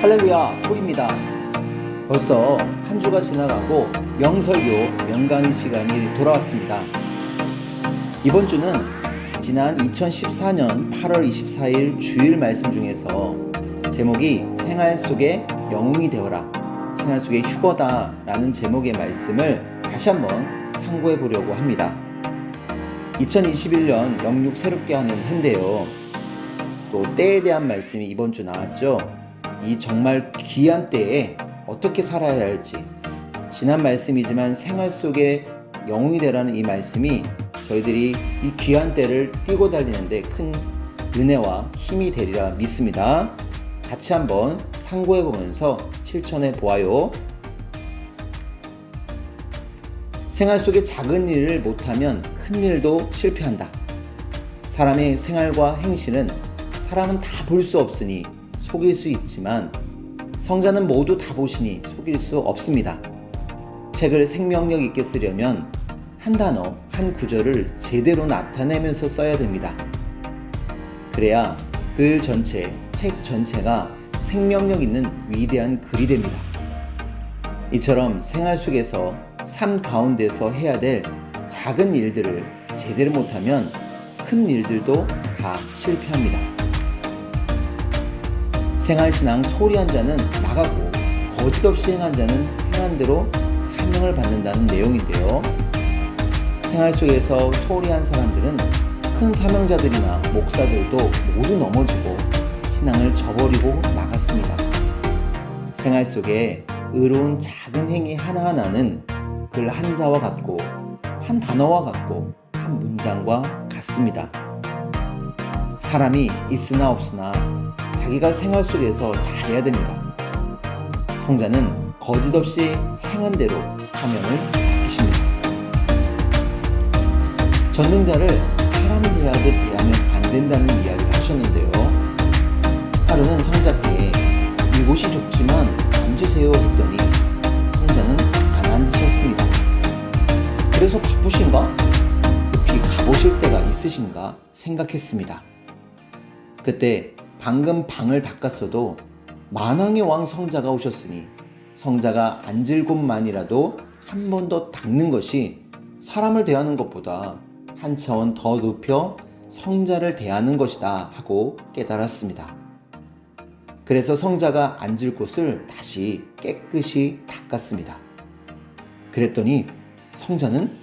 할렐루야, 폴입니다. 벌써 한 주가 지나가고 명설교 명강의 시간이 돌아왔습니다. 이번 주는 지난 2014년 8월 24일 주일 말씀 중에서 제목이 생활 속의 영웅이 되어라, 생활 속의 휴거다 라는 제목의 말씀을 다시 한번 상고해 보려고 합니다. 2021년 영육 새롭게 하는 해인데요. 또 때에 대한 말씀이 이번 주 나왔죠. 이 정말 귀한 때에 어떻게 살아야 할지, 지난 말씀이지만 생활 속에 영웅이 되라는 이 말씀이 저희들이 이 귀한 때를 뛰고 달리는데 큰 은혜와 힘이 되리라 믿습니다. 같이 한번 상고해 보면서 실천해 보아요. 생활 속에 작은 일을 못하면 큰 일도 실패한다. 사람의 생활과 행실은 사람은 다 볼 수 없으니 속일 수 있지만 성자는 모두 다 보시니 속일 수 없습니다. 책을 생명력 있게 쓰려면 한 단어, 한 구절을 제대로 나타내면서 써야 됩니다. 그래야 글 전체, 책 전체가 생명력 있는 위대한 글이 됩니다. 이처럼 생활 속에서 삶 가운데서 해야 될 작은 일들을 제대로 못하면 큰 일들도 다 실패합니다. 생활신앙 소리한 자는 나가고 거짓없이 행한 자는 행한 대로 사명을 받는다는 내용인데요. 생활 속에서 소리한 사람들은 큰 사명자들이나 목사들도 모두 넘어지고 신앙을 저버리고 나갔습니다. 생활 속에 의로운 작은 행위 하나하나는 글 한자와 같고 한 단어와 같고 한 문장과 같습니다. 사람이 있으나 없으나 자기가 생활 속에서 잘해야 됩니다. 성자는 거짓 없이 행한 대로 사명을 받으십니다. 전능자를 사람이 대하듯 대하면 안 된다는 이야기를 하셨는데요. 하루는 성자께 이곳이 좁지만 앉으세요 했더니 성자는 안 앉으셨습니다. 그래서 바쁘신가? 급히 가보실 때가 있으신가 생각했습니다. 그때 방금 방을 닦았어도 만왕의 왕 성자가 오셨으니 성자가 앉을 곳만이라도 한 번 더 닦는 것이 사람을 대하는 것보다 한 차원 더 높여 성자를 대하는 것이다 하고 깨달았습니다. 그래서 성자가 앉을 곳을 다시 깨끗이 닦았습니다. 그랬더니 성자는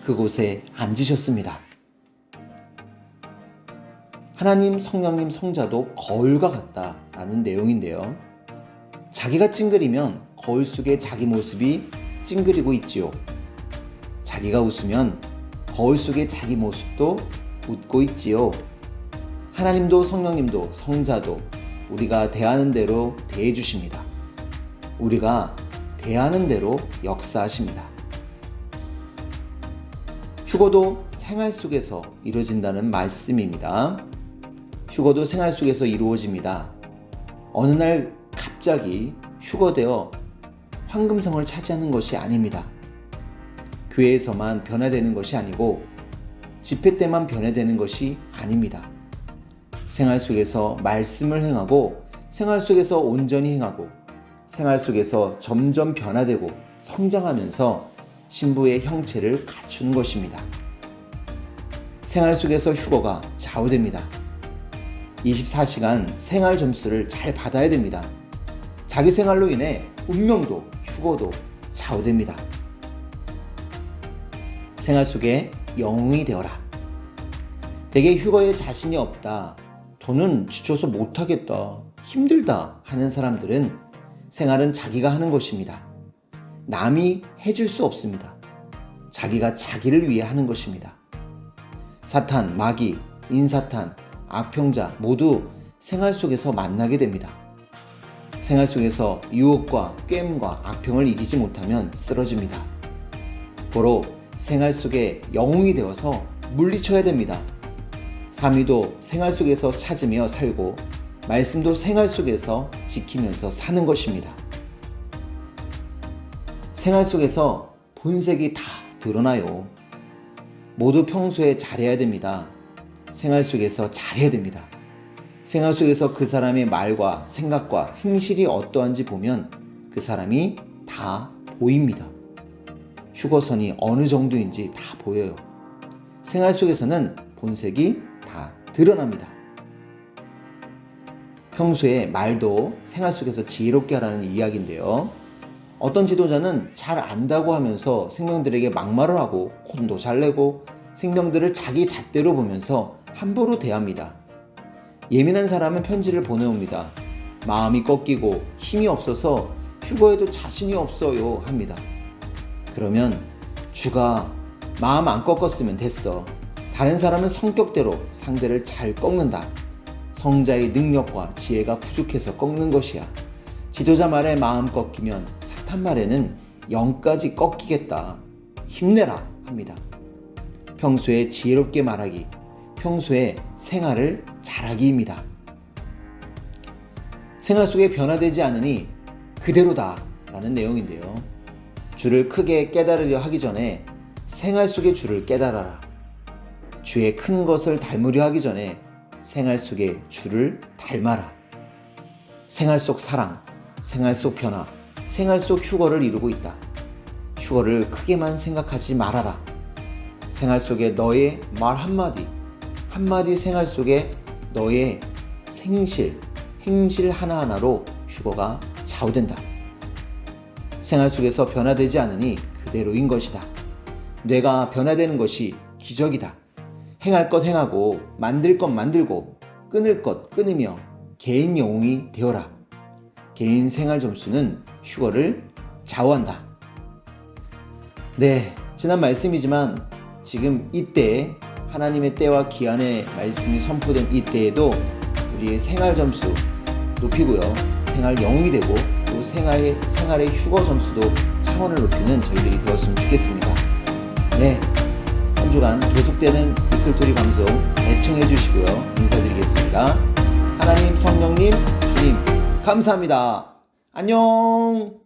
그곳에 앉으셨습니다. 하나님, 성령님, 성자도 거울과 같다라는 내용인데요. 자기가 찡그리면 거울 속에 자기 모습이 찡그리고 있지요. 자기가 웃으면 거울 속에 자기 모습도 웃고 있지요. 하나님도 성령님도 성자도 우리가 대하는 대로 대해 주십니다. 우리가 대하는 대로 역사하십니다. 휴거도 생활 속에서 이루어진다는 말씀입니다. 휴거도 생활 속에서 이루어집니다. 어느 날 갑자기 휴거되어 황금성을 차지하는 것이 아닙니다. 교회에서만 변화되는 것이 아니고 집회 때만 변화되는 것이 아닙니다. 생활 속에서 말씀을 행하고 생활 속에서 온전히 행하고 생활 속에서 점점 변화되고 성장하면서 신부의 형체를 갖추는 것입니다. 생활 속에서 휴거가 좌우됩니다. 24시간 생활 점수를 잘 받아야 됩니다. 자기 생활로 인해 운명도 휴거도 좌우됩니다. 생활 속에 영웅이 되어라. 대개 휴거에 자신이 없다, 더는 지쳐서 못하겠다, 힘들다 하는 사람들은 생활은 자기가 하는 것입니다. 남이 해줄 수 없습니다. 자기가 자기를 위해 하는 것입니다. 사탄, 마귀, 인사탄, 악평자 모두 생활 속에서 만나게 됩니다. 생활 속에서 유혹과 꾀임과 악평을 이기지 못하면 쓰러집니다. 고로 생활 속에 영웅이 되어서 물리쳐야 됩니다. 삼위도 생활 속에서 찾으며 살고 말씀도 생활 속에서 지키면서 사는 것입니다. 생활 속에서 본색이 다 드러나요. 모두 평소에 잘해야 됩니다. 생활 속에서 잘해야 됩니다. 생활 속에서 그 사람의 말과 생각과 행실이 어떠한지 보면 그 사람이 다 보입니다. 휴거선이 어느 정도인지 다 보여요. 생활 속에서는 본색이 다 드러납니다. 평소에 말도 생활 속에서 지혜롭게 하라는 이야기인데요. 어떤 지도자는 잘 안다고 하면서 생명들에게 막말을 하고 혼도 잘 내고 생명들을 자기 잣대로 보면서 함부로 대합니다. 예민한 사람은 편지를 보내옵니다. 마음이 꺾이고 힘이 없어서 휴거에도 자신이 없어요 합니다. 그러면 주가 마음 안 꺾었으면 됐어. 다른 사람은 성격대로 상대를 잘 꺾는다. 성자의 능력과 지혜가 부족해서 꺾는 것이야. 지도자 말에 마음 꺾이면 사탄 말에는 영까지 꺾이겠다. 힘내라 합니다. 평소에 지혜롭게 말하기, 평소에 생활을 잘하기입니다. 생활 속에 변화되지 않으니 그대로다 라는 내용인데요. 주를 크게 깨달으려 하기 전에 생활 속의 주를 깨달아라. 주의 큰 것을 닮으려 하기 전에 생활 속의 주를 닮아라. 생활 속 사랑, 생활 속 변화, 생활 속 휴거를 이루고 있다. 휴거를 크게만 생각하지 말아라. 생활 속에 너의 말 한마디, 한마디 생활 속에 너의 생실, 행실 하나하나로 휴거가 좌우된다. 생활 속에서 변화되지 않으니 그대로인 것이다. 뇌가 변화되는 것이 기적이다. 행할 것 행하고 만들 것 만들고 끊을 것 끊으며 개인 영웅이 되어라. 개인 생활 점수는 휴거를 좌우한다. 네, 지난 말씀이지만 지금 이때 하나님의 때와 기한의 말씀이 선포된 이때에도 우리의 생활 점수 높이고요. 생활 영웅이 되고 또 생활의 휴거 점수도 차원을 높이는 저희들이 되었으면 좋겠습니다. 네, 한 주간 계속되는 리클토리 방송 애청해 주시고요. 인사드리겠습니다. 하나님, 성령님, 주님 감사합니다. 안녕.